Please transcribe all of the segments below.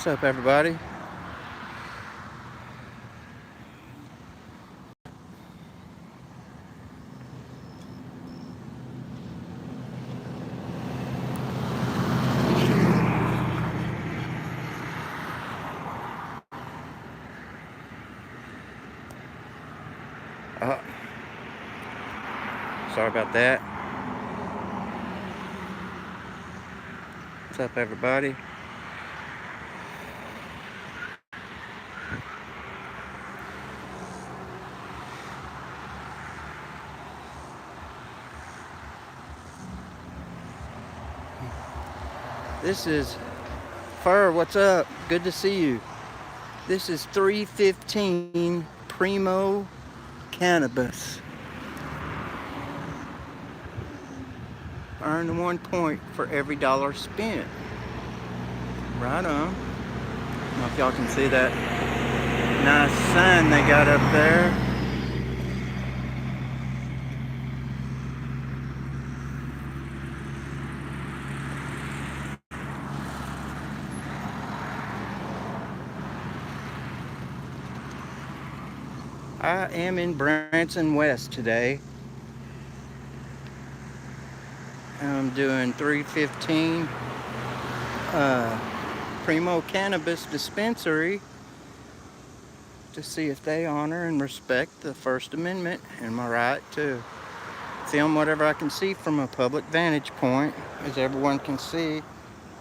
What's up, everybody? Oh, sorry about that. What's up, everybody? This is Fur. What's up? Good to see you. This is 315 Primo Cannabis. Earn 1 point for every dollar spent. Right on. I don't know if y'all can see that nice sign they got up there. I am in Branson West today. I'm doing 315 Primo Cannabis Dispensary to see if they honor and respect the First Amendment and my right to film whatever I can see from a public vantage point. As everyone can see,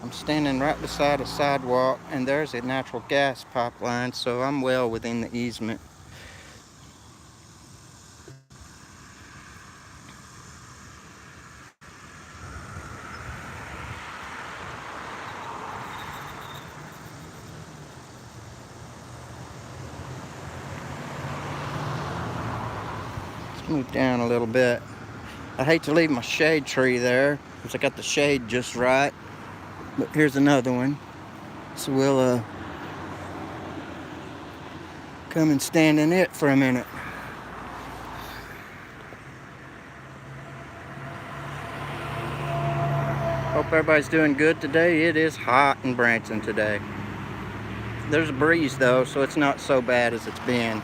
I'm standing right beside a sidewalk and there's a natural gas pipeline, so I'm well within the easement. Let's move down a little bit. I hate to leave my shade tree there because I got the shade just right, but here's another one. So we'll come and stand in it for a minute. Hope everybody's doing good today. It is hot in Branson today. There's a breeze though, so it's not so bad as it's been.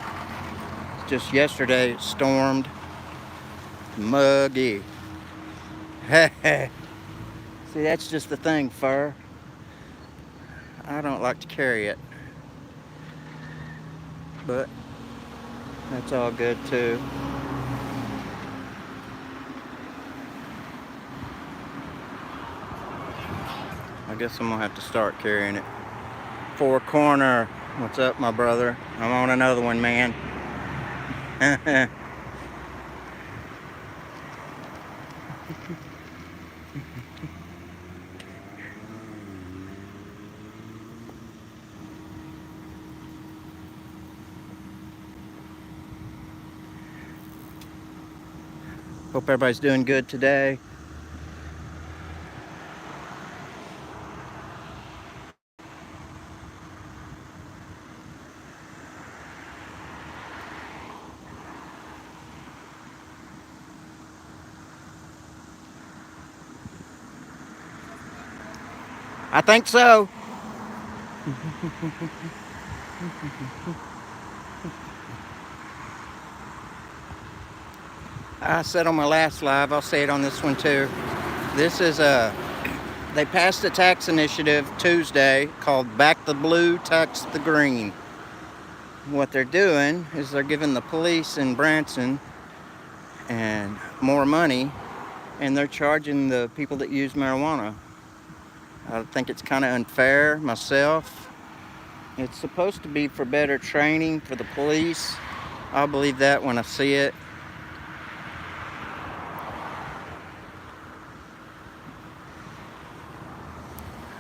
Just yesterday it stormed. Muggy. See, that's just the thing, Fur. I don't like to carry it. But that's all good too. I guess I'm gonna have to start carrying it. Four Corner. What's up, my brother? I'm on another one, man. Hope everybody's doing good today. I think so. I said on my last live, I'll say it on this one too. This is they passed a tax initiative Tuesday called Back the Blue, Tax the Green. What they're doing is they're giving the police in Branson and more money, and they're charging the people that use marijuana. I think it's kind of unfair myself. It's supposed to be for better training for the police. I'll believe that when I see it.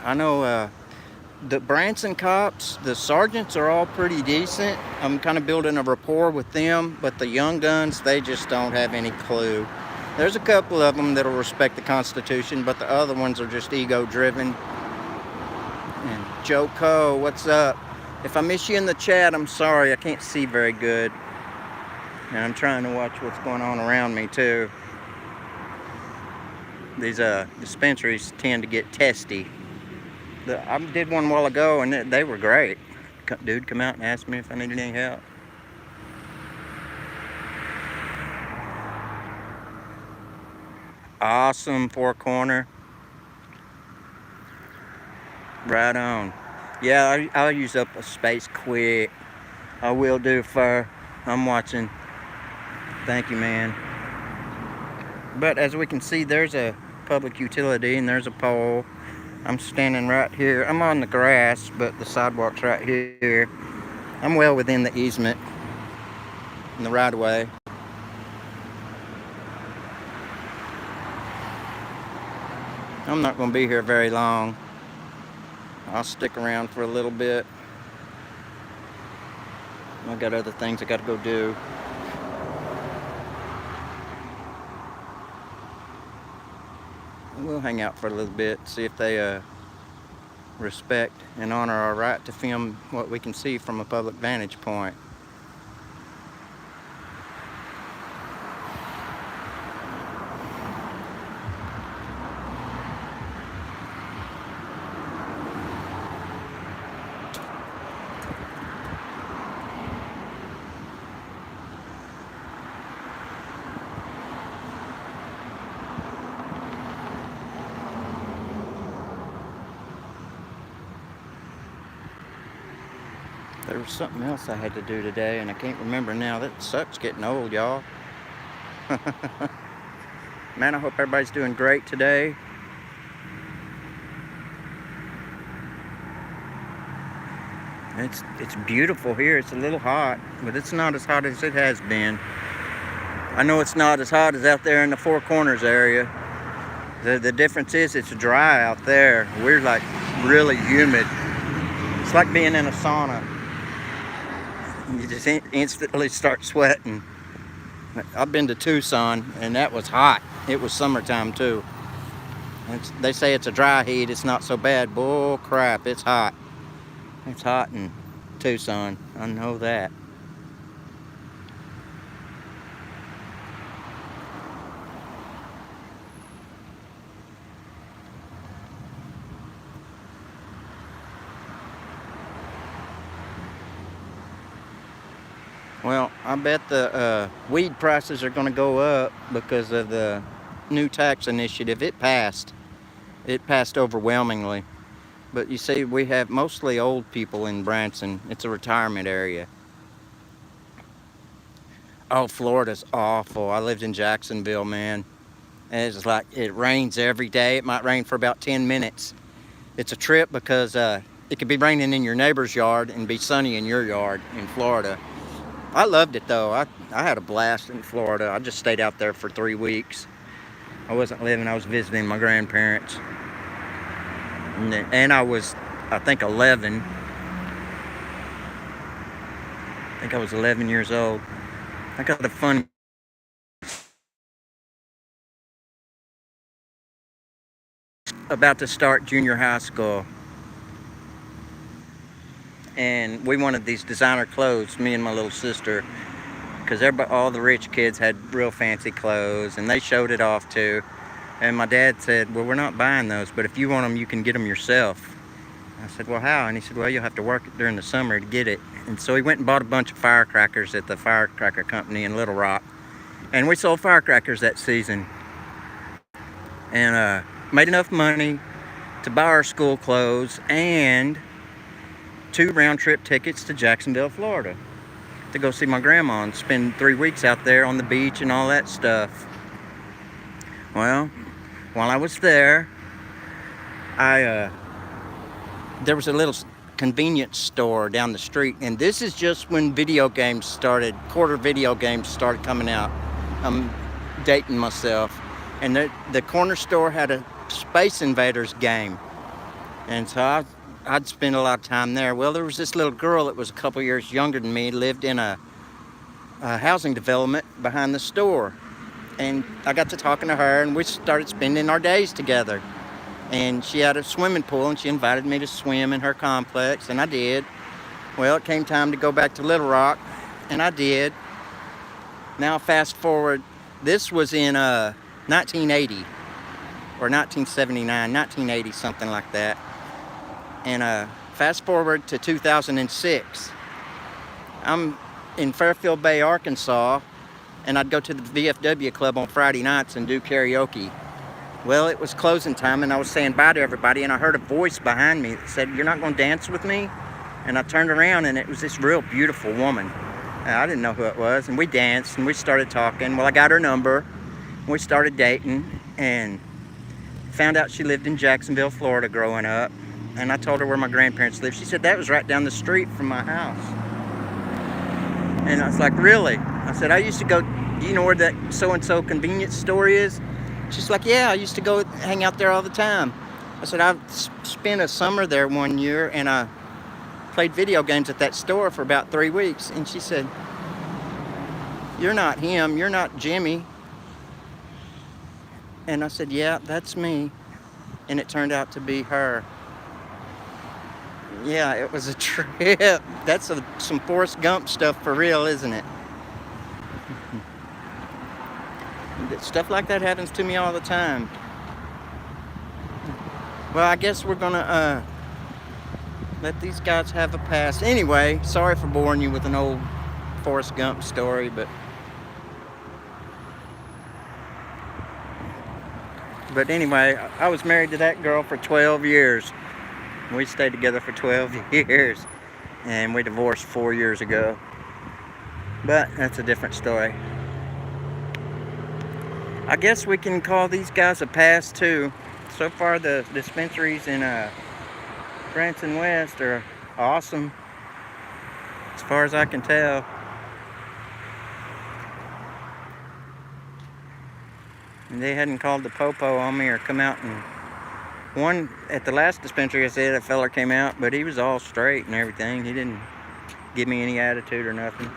I know the Branson cops, the sergeants are all pretty decent. I'm kind of building a rapport with them, but the young guns, they just don't have any clue. There's a couple of them that'll respect the Constitution, but the other ones are just ego-driven. And Joe Coe, what's up? If I miss you in the chat, I'm sorry. I can't see very good. And I'm trying to watch what's going on around me, too. These dispensaries tend to get testy. I did one a while ago, and they were great. Dude come out and asked me if I needed any help. Awesome four-corner. Right on. Yeah, I'll use up a space quick. I will do, fur. I'm watching. Thank you, man. But as we can see, there's a public utility and there's a pole. I'm standing right here. I'm on the grass, but the sidewalk's right here. I'm well within the easement in the right of way. I'm not going to be here very long. I'll stick around for a little bit. I got other things I got to go do. We'll hang out for a little bit, see if they respect and honor our right to film what we can see from a public vantage point. There was something else I had to do today, and I can't remember now. That sucks getting old, y'all. Man, I hope everybody's doing great today. It's beautiful here. It's a little hot, but it's not as hot as it has been. I know it's not as hot as out there in the Four Corners area. The difference is it's dry out there. We're like really humid. It's like being in a sauna. You just instantly start sweating. I've been to Tucson, and that was hot. It was summertime too. They say it's a dry heat. It's not so bad. Bull crap, it's hot. It's hot in Tucson. I know that. Well, I bet the weed prices are going to go up because of the new tax initiative. It passed overwhelmingly. But you see, we have mostly old people in Branson. It's a retirement area. Oh, Florida's awful. I lived in Jacksonville, man. And it's like, it rains every day. It might rain for about 10 minutes. It's a trip because it could be raining in your neighbor's yard and be sunny in your yard in Florida. I loved it though. I had a blast in Florida. I just stayed out there for 3 weeks. I wasn't living, I was visiting my grandparents. And I was, I think 11. I think I was 11 years old. I got a fun about to start junior high school. And we wanted these designer clothes, me and my little sister, because all the rich kids had real fancy clothes, and they showed it off too. And my dad said, well, we're not buying those, but if you want them, you can get them yourself. I said, well, how? And he said, well, you'll have to work during the summer to get it. And so he went and bought a bunch of firecrackers at the firecracker company in Little Rock. And we sold firecrackers that season. And made enough money to buy our school clothes and 2 round-trip tickets to Jacksonville, Florida, to go see my grandma and spend 3 weeks out there on the beach and all that stuff. Well, while I was there, there was a little convenience store down the street, and this is just when video games started, quarter video games started coming out. I'm dating myself. And the corner store had a Space Invaders game, and so I'd spend a lot of time there. Well, there was this little girl that was a couple years younger than me, lived in a housing development behind the store. And I got to talking to her, and we started spending our days together. And she had a swimming pool, and she invited me to swim in her complex, and I did. Well, it came time to go back to Little Rock, and I did. Now, fast forward, this was in 1980, or 1979, 1980, something like that. And fast forward to 2006. I'm in Fairfield Bay, Arkansas, and I'd go to the VFW club on Friday nights and do karaoke. Well, it was closing time, and I was saying bye to everybody, and I heard a voice behind me that said, "You're not going to dance with me?" And I turned around, and it was this real beautiful woman. And I didn't know who it was, and we danced, and we started talking. Well, I got her number, and we started dating, and found out she lived in Jacksonville, Florida growing up. And I told her where my grandparents lived. She said, "That was right down the street from my house." And I was like, "Really?" I said, "I used to go, do you know where that so-and-so convenience store is?" She's like, "Yeah, I used to go hang out there all the time." I said, "I spent a summer there one year, and I played video games at that store for about 3 weeks." And she said, "You're not him, you're not Jimmy." And I said, "Yeah, that's me." And it turned out to be her. Yeah, it was a trip. That's some Forrest Gump stuff for real, isn't it? Stuff like that happens to me all the time. Well, I guess we're gonna let these guys have a pass. Anyway, sorry for boring you with an old Forrest Gump story, but anyway, I was married to that girl for 12 years. We stayed together for 12 years, and we divorced 4 years ago. But that's a different story. I guess we can call these guys a pass too. So far, the dispensaries in Branson West are awesome, as far as I can tell. And they hadn't called the popo on me or come out and one at the last dispensary. I said a fella came out, but he was all straight and everything. He didn't give me any attitude or nothing.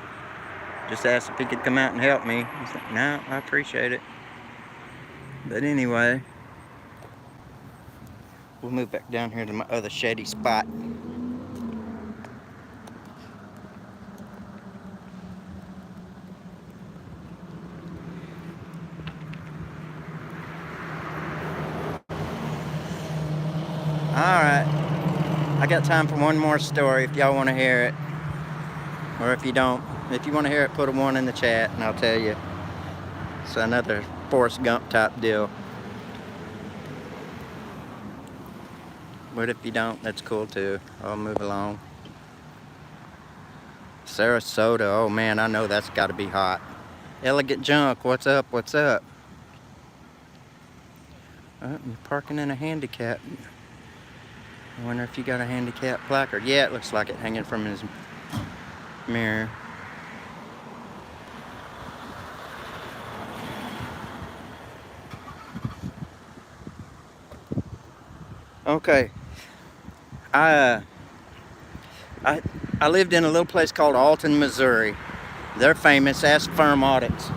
Just asked if he could come out and help me. I said, "No, I appreciate it." But anyway, we'll move back down here to my other shady spot. Alright, I got time for one more story if y'all want to hear it. Or if you don't, if you want to hear it, put a 1 in the chat and I'll tell you. It's another Forrest Gump type deal. But if you don't, that's cool too. I'll move along. Sarasota, oh man, I know that's got to be hot. Elegant Junk, what's up, what's up? You're parking in a handicap. I wonder if you got a handicap placard. Yeah, it looks like it hanging from his mirror. Okay. I lived in a little place called Alton, Missouri. They're famous. Ask Firm Audits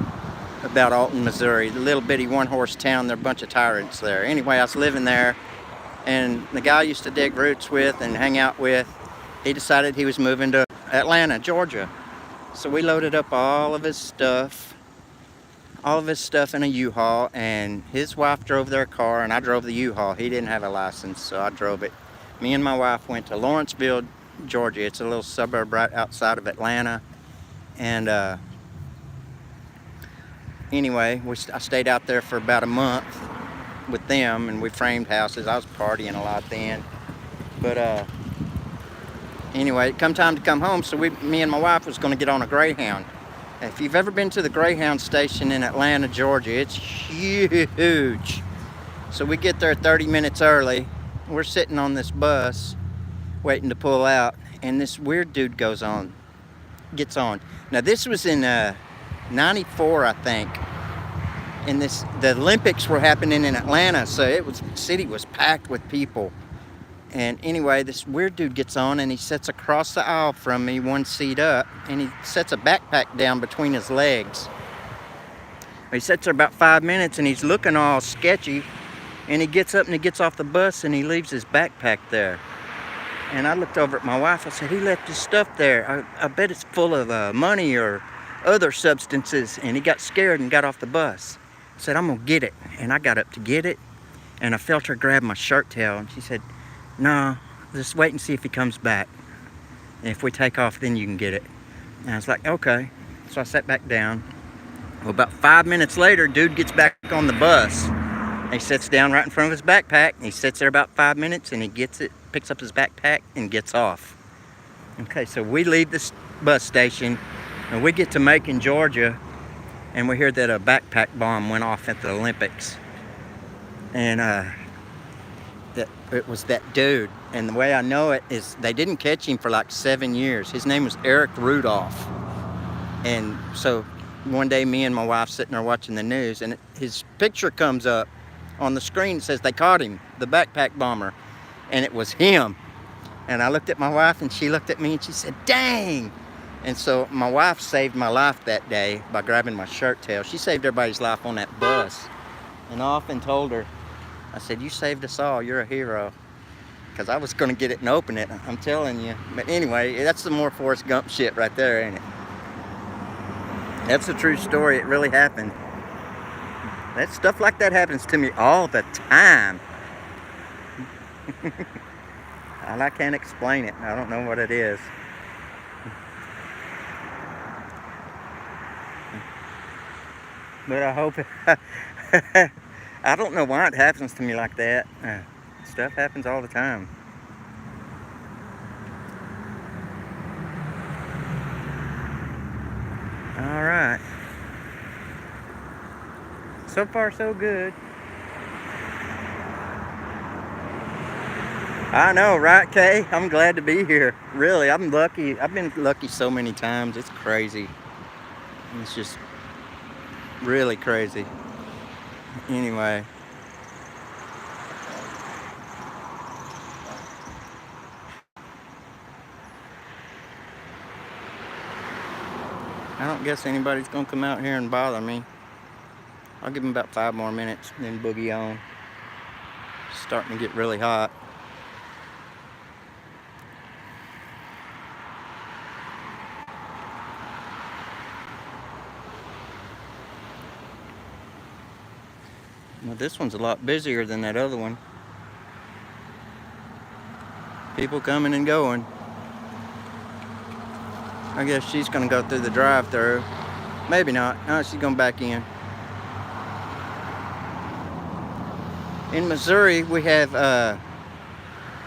about Alton, Missouri. The little bitty one-horse town. There are a bunch of tyrants there. Anyway, I was living there, and the guy I used to dig roots with and hang out with, he decided he was moving to Atlanta, Georgia. So we loaded up all of his stuff in a U-Haul, and his wife drove their car, and I drove the U-Haul. He didn't have a license, so I drove it. Me and my wife went to Lawrenceville, Georgia. It's a little suburb right outside of Atlanta. And anyway, I stayed out there for about a month with them, and we framed houses. I was partying a lot then. But anyway, it come time to come home, so me and my wife was going to get on a Greyhound. If you've ever been to the Greyhound station in Atlanta, Georgia, it's huge. So we get there 30 minutes early. We're sitting on this bus waiting to pull out, and this weird dude gets on. Now this was in 94, I think. And the Olympics were happening in Atlanta, so the city was packed with people. And anyway, this weird dude gets on, and he sits across the aisle from me, one seat up, and he sets a backpack down between his legs. He sits there about 5 minutes, and he's looking all sketchy, and he gets up and he gets off the bus, and he leaves his backpack there. And I looked over at my wife. I said, "He left his stuff there. I bet it's full of money or other substances." And he got scared and got off the bus. I said, "I'm going to get it." And I got up to get it, and I felt her grab my shirt tail, and she said, "No, just wait and see if he comes back. And if we take off, then you can get it. And I was like, okay. So I sat back down. Well, about 5 minutes later, dude gets back on the bus. He sits down right in front of his backpack. And he sits there about 5 minutes, and he gets it, picks up his backpack, and gets off. Okay, so we leave this bus station, and we get to Macon, Georgia, and we hear that a backpack bomb went off at the Olympics. And it was that dude. And the way I know it is they didn't catch him for like 7 years. His name was Eric Rudolph. And so one day me and my wife sitting there watching the news, and his picture comes up on the screen. It says they caught him, the backpack bomber. And it was him. And I looked at my wife, and she looked at me, and she said, dang. And so my wife saved my life that day by grabbing my shirt tail. She saved everybody's life on that bus. And I often told her, I said, you saved us all. You're a hero. Because I was going to get it and open it. I'm telling you. But anyway, that's some more Forrest Gump shit right there, ain't it? That's a true story. It really happened. That stuff like that happens to me all the time. And I can't explain it. I don't know what it is. But I hope... I don't know why it happens to me like that. Stuff happens all the time. All right. So far, so good. I know, right, Kay? I'm glad to be here. Really, I'm lucky. I've been lucky so many times. It's crazy. It's just really crazy. Anyway. I don't guess anybody's gonna come out here and bother me. I'll give them about 5 more minutes, then boogie on. It's starting to get really hot. Well, this one's a lot busier than that other one. People coming and going. I guess she's gonna go through the drive-thru. Maybe not. No, she's going back in. In Missouri, we have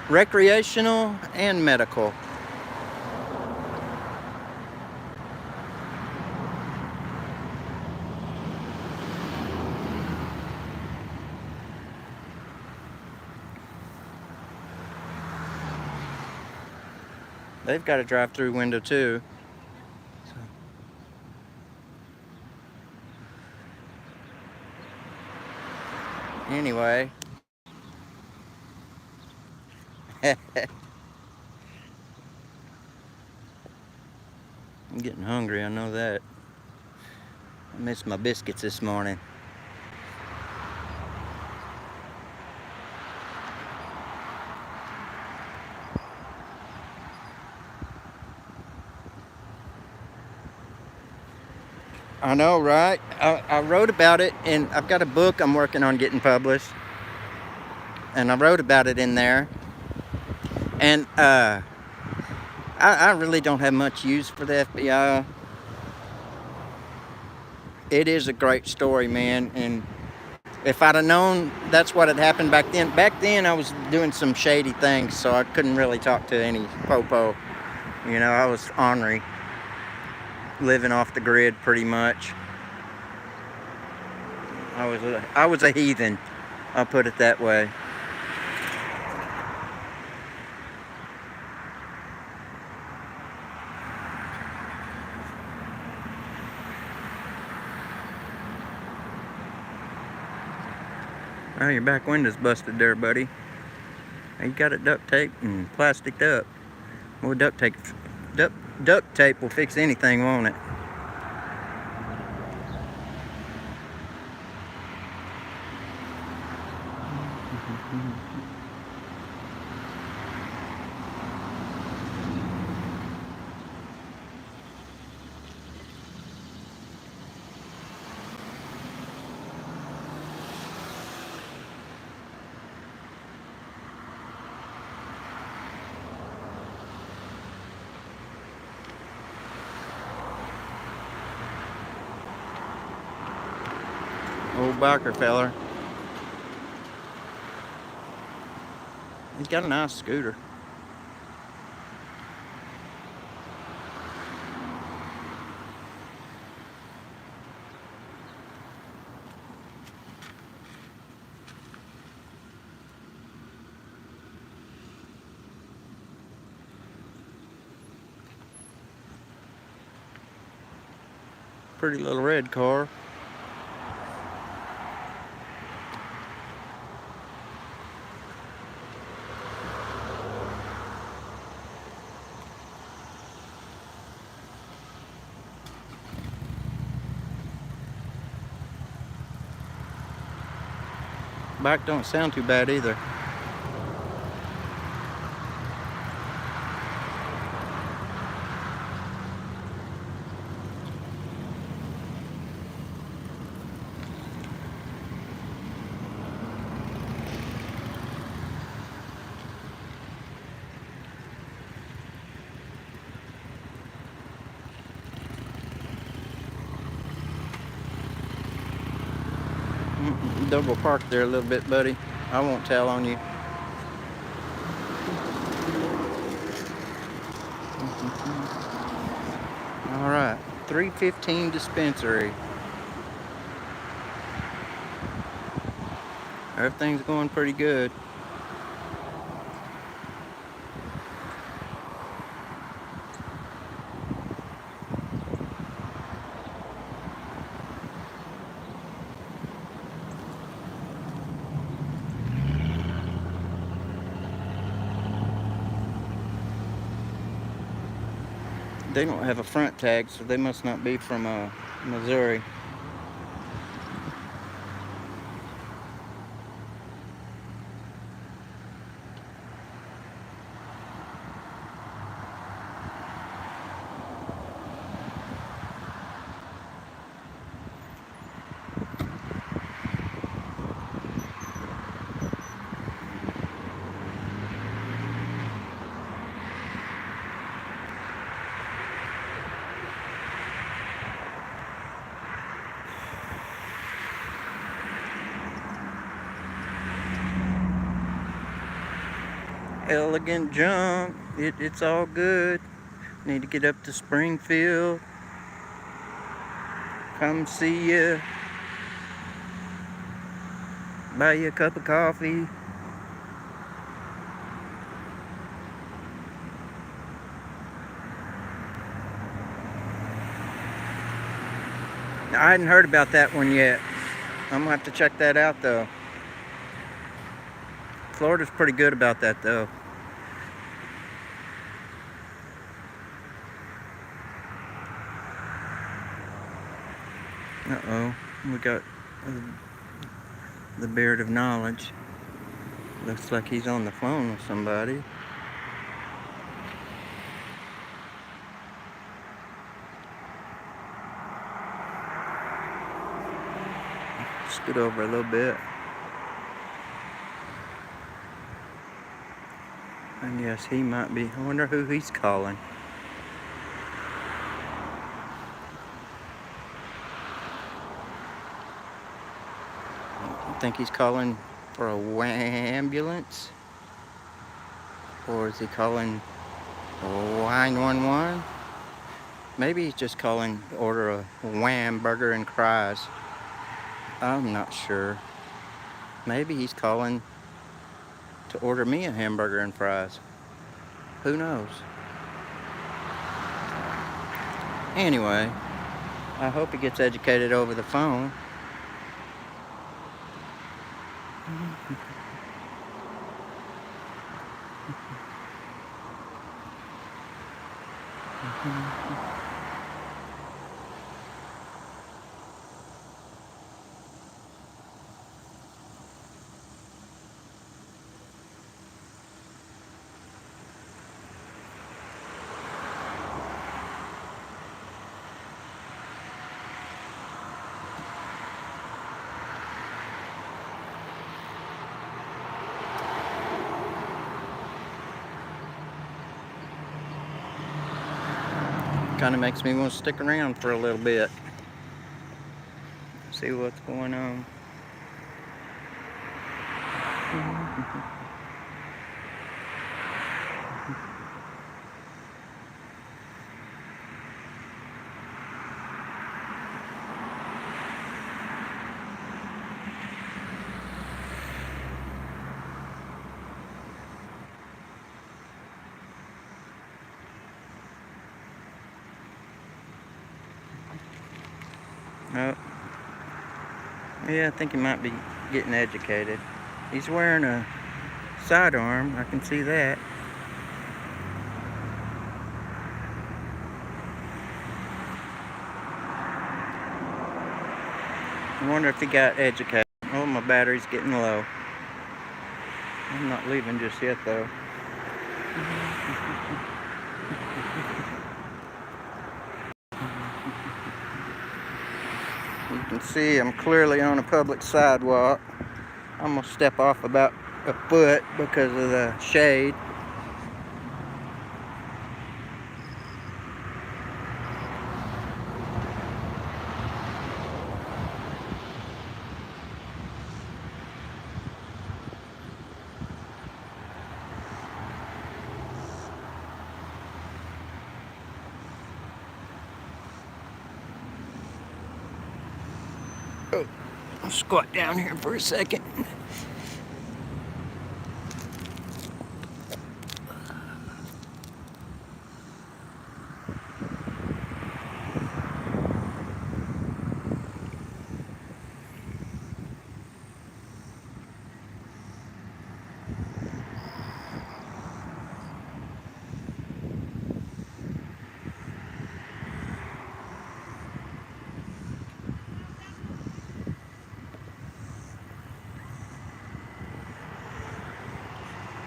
recreational and medical. They've got a drive-through window too. Anyway. I'm getting hungry, I know that. I missed my biscuits this morning. I know, right? I wrote about it, and I've got a book I'm working on getting published. And I wrote about it in there. And I really don't have much use for the FBI. It is a great story, man. And if I'd have known that's what had happened back then I was doing some shady things, so I couldn't really talk to any popo. You know, I was ornery. Living off the grid pretty much. I was a heathen, I'll put it that way. Oh, your back window's busted there, buddy. You got it duct taped and plasticed up. Well, duct tape will fix anything, won't it? Old biker feller. He's got a nice scooter. Pretty little red car. Bike don't sound too bad either. Double park there a little bit, buddy. I won't tell on you. All right, 315 Dispensary. Everything's going pretty good. They don't have a front tag, so they must not be from Missouri. Elegant junk. It's all good. Need to get up to Springfield. Come see you. Buy you a cup of coffee. I hadn't heard about that one yet. I'm gonna have to check that out though. Florida's pretty good about that though. Uh-oh, we got the Beard of Knowledge. Looks like he's on the phone with somebody. Scoot over a little bit. And yes, he might be. I wonder who he's calling. I think he's calling for a ambulance. Or is he calling 911? Maybe he's just calling to order a wham burger and fries. I'm not sure. Maybe he's calling to order me a hamburger and fries. Who knows? Anyway, I hope he gets educated over the phone. Kind of makes me want to stick around for a little bit. See what's going on. Oh. Yeah, I think he might be getting educated. He's wearing a sidearm, I can see that. I wonder if he got educated. Oh, my battery's getting low. I'm not leaving just yet, though. You can see I'm clearly on a public sidewalk. I'm gonna step off about a foot because of the shade. Oh, I'll squat down here for a second.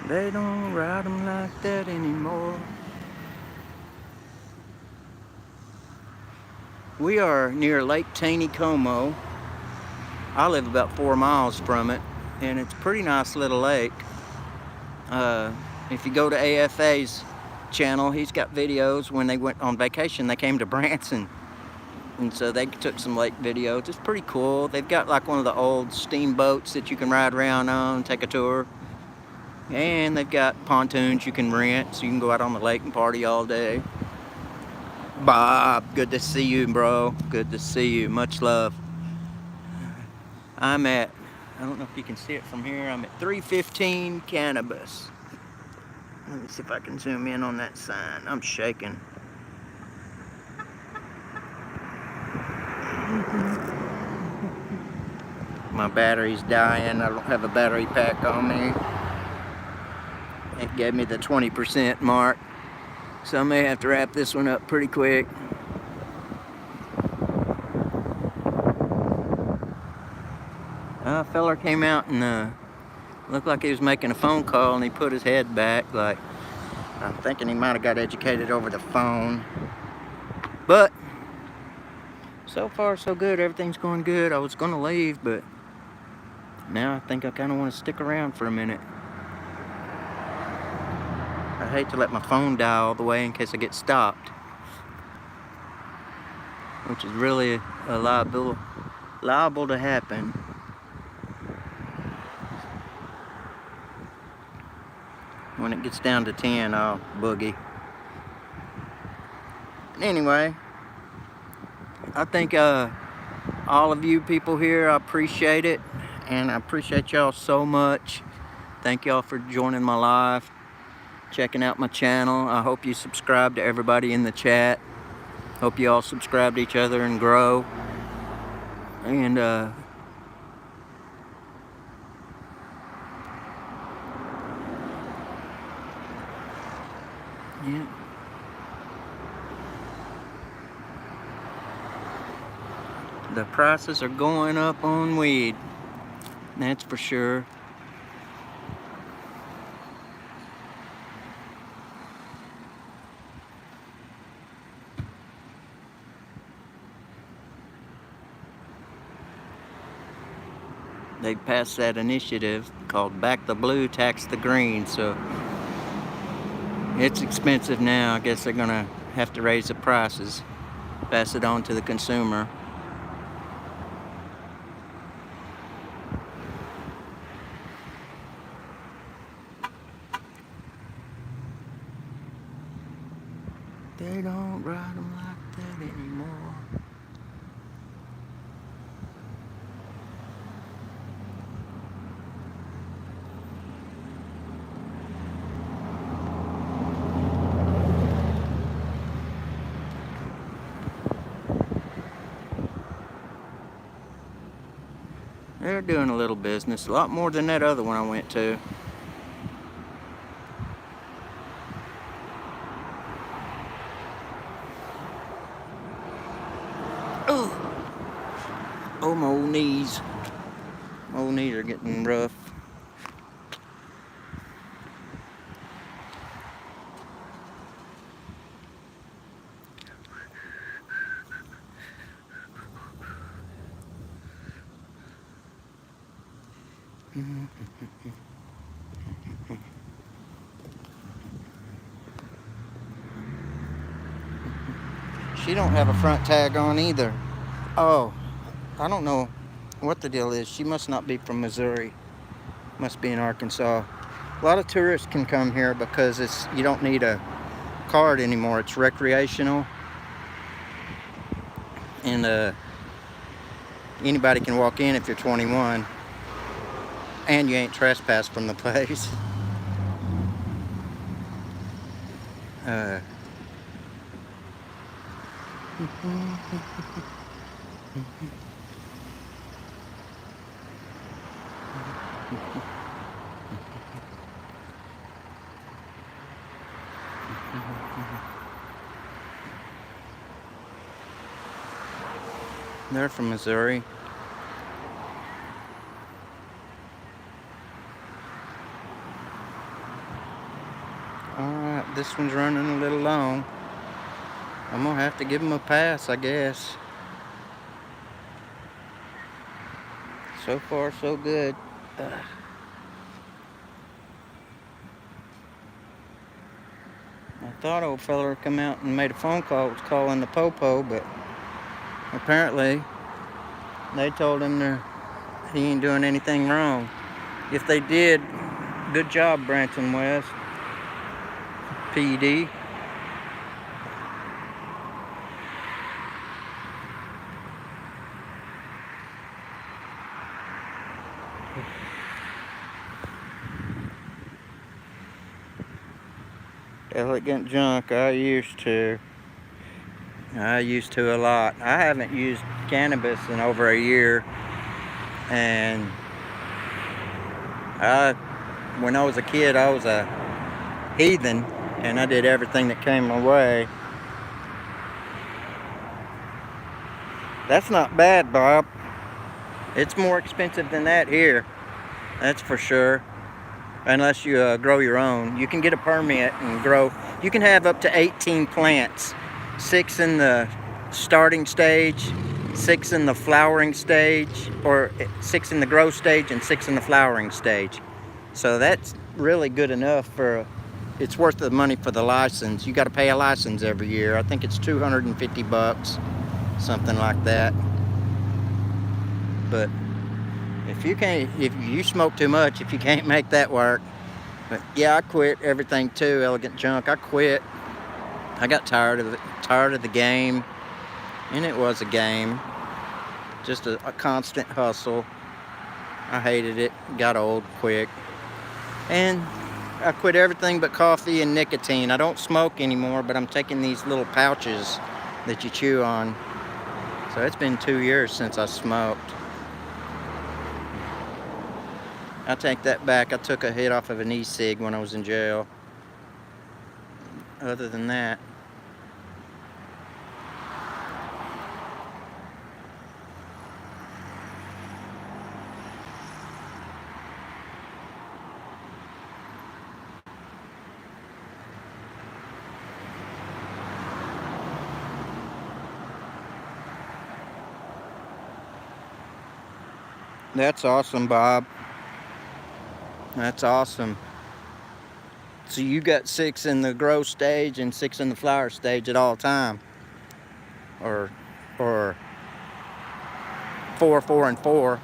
They don't ride them like that anymore. We are near Lake Taneycomo. I live about 4 miles from it, and it's a pretty nice little lake. If you go to AFA's channel, he's got videos when they went on vacation. They came to Branson, and so they took some lake videos. It's pretty cool. They've got like one of the old steamboats that you can ride around on, take a tour. And they've got pontoons you can rent, so you can go out on the lake and party all day. Bob, good to see you, bro. Good to see you. Much love. I'm at, I don't know if you can see it from here, I'm at 315 Cannabis. Let me see if I can zoom in on that sign. I'm shaking. My battery's dying. I don't have a battery pack on me. It gave me the 20% mark, so I may have to wrap this one up pretty quick. A feller came out and looked like he was making a phone call, and he put his head back like, I'm thinking he might have got educated over the phone. But so far so good. Everything's going good. I was going to leave, but now I think I kind of want to stick around for a minute. I hate to let my phone die all the way in case I get stopped, which is really liable to happen. When it gets down to 10, I'll boogie. Anyway, I think all of you people here, I appreciate it, and I appreciate y'all so much. Thank y'all for joining my live, checking out my channel. I hope you subscribe to everybody in the chat. Hope you all subscribe to each other and grow. And yeah. The prices are going up on weed. That's for sure. They passed that initiative called Back the Blue, Tax the Green, so it's expensive now. I guess they're gonna have to raise the prices, pass it on to the consumer. They don't ride them like that anymore. They're doing a little business, a lot more than that other one I went to. Oh, my old knees. My old knees are getting rough. She don't have a front tag on either. Oh, I don't know what the deal is. She must not be from Missouri. Must be in Arkansas. A lot of tourists can come here because you don't need a card anymore. It's recreational. And anybody can walk in if you're 21. And you ain't trespassed from the place. They're from Missouri. Alright, this one's running a little long. I'm gonna have to give them a pass, I guess. So far, so good. I thought old fella would come out and made a phone call. It was calling the Popo, but apparently they told him he ain't doing anything wrong. If they did, good job, Branson West PD. Elegant junk. I used to a lot. I haven't used cannabis in over a year, and when I was a kid, I was a heathen, and I did everything that came my way. That's not bad, Bob. It's more expensive than that here, that's for sure. Unless you grow your own. You can get a permit and grow. You can have up to 18 plants. 6 in the starting stage, 6 in the flowering stage, or 6 in the growth stage and 6 in the flowering stage. So that's really good enough it's worth the money for the license. You got to pay a license every year. I think it's $250, something like that. But if you smoke too much, if you can't make that work. But yeah, I quit everything too, Elegant Junk. I quit. I got tired of the game, and it was a game. Just a constant hustle. I hated it. Got old quick. And I quit everything but coffee and nicotine. I don't smoke anymore, but I'm taking these little pouches that you chew on. So it's been 2 years since I smoked. I take that back. I took a hit off of an e-cig when I was in jail. Other than that, that's awesome, Bob. That's awesome. So you got 6 in the growth stage and 6 in the flower stage at all time, or 4, 4, and 4,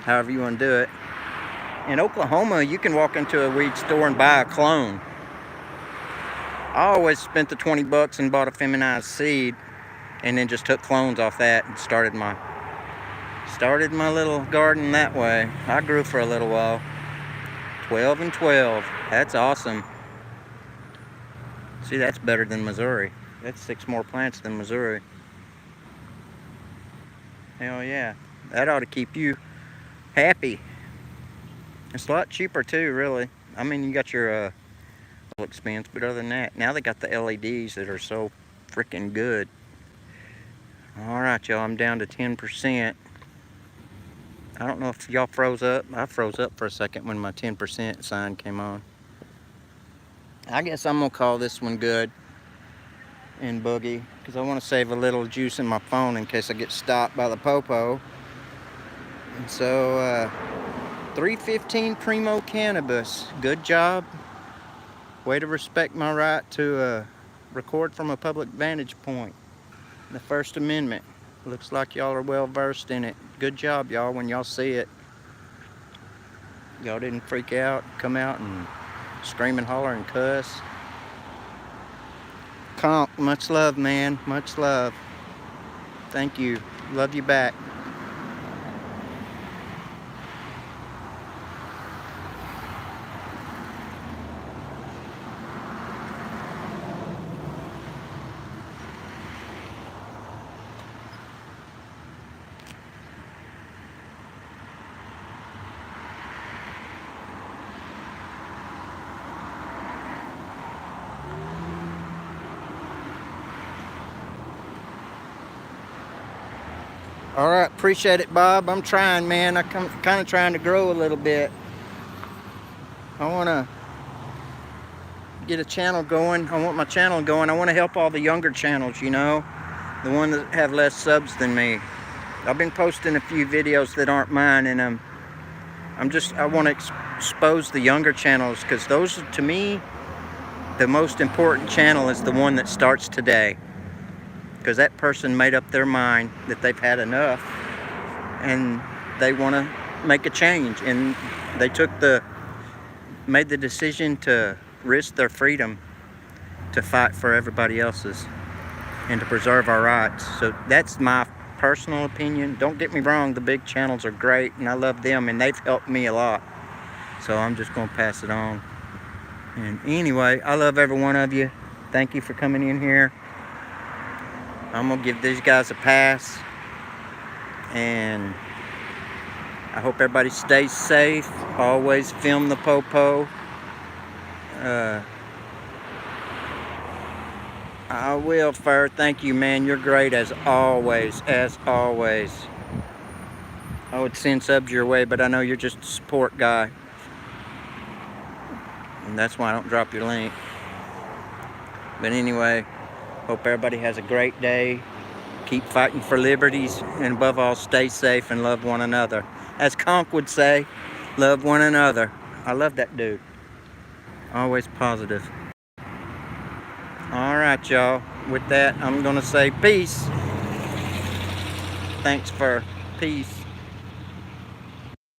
however you want to do it. In Oklahoma, you can walk into a weed store and buy a clone. I always spent the 20 bucks and bought a feminized seed, and then just took clones off that and started my little garden that way. I grew for a little while. 12 and 12. That's awesome. See, that's better than Missouri. That's 6 more plants than Missouri. Hell yeah. That ought to keep you happy. It's a lot cheaper too, really. I mean, you got your expense, but other than that, now they got the LEDs that are so freaking good. All right, y'all, I'm down to 10%. I don't know if y'all froze up. I froze up for a second when my 10% sign came on. I guess I'm gonna call this one good and boogie, because I want to save a little juice in my phone in case I get stopped by the popo. And so 315 Primo Cannabis, good job. Way to respect my right to record from a public vantage point. The First Amendment. Looks like y'all are well versed in it. Good job, y'all, when y'all see it. Y'all didn't freak out, come out and scream and holler and cuss. Conk, much love, man, much love. Thank you, love you back. All right, appreciate it, Bob. I'm trying, man. I'm kind of trying to grow a little bit. I want to get a channel going. I want my channel going. I want to help all the younger channels, you know, the ones that have less subs than me. I've been posting a few videos that aren't mine, and I want to expose the younger channels, because those, to me, the most important channel is the one that starts today. Because that person made up their mind that they've had enough and they want to make a change, and they made the decision to risk their freedom to fight for everybody else's and to preserve our rights. So that's my personal opinion. Don't get me wrong, the big channels are great and I love them and they've helped me a lot. So I'm just going to pass it on. And anyway, I love every one of you. Thank you for coming in here. I'm going to give these guys a pass, and I hope everybody stays safe. Always film the popo. I will, Fur. Thank you, man. You're great as always, as always. I would send subs your way, but I know you're just a support guy, and that's why I don't drop your link. But anyway, hope everybody has a great day. Keep fighting for liberties, and above all, stay safe and love one another. As Conk would say, love one another. I love that dude. Always positive. All right, y'all. With that, I'm going to say peace. Thanks for peace.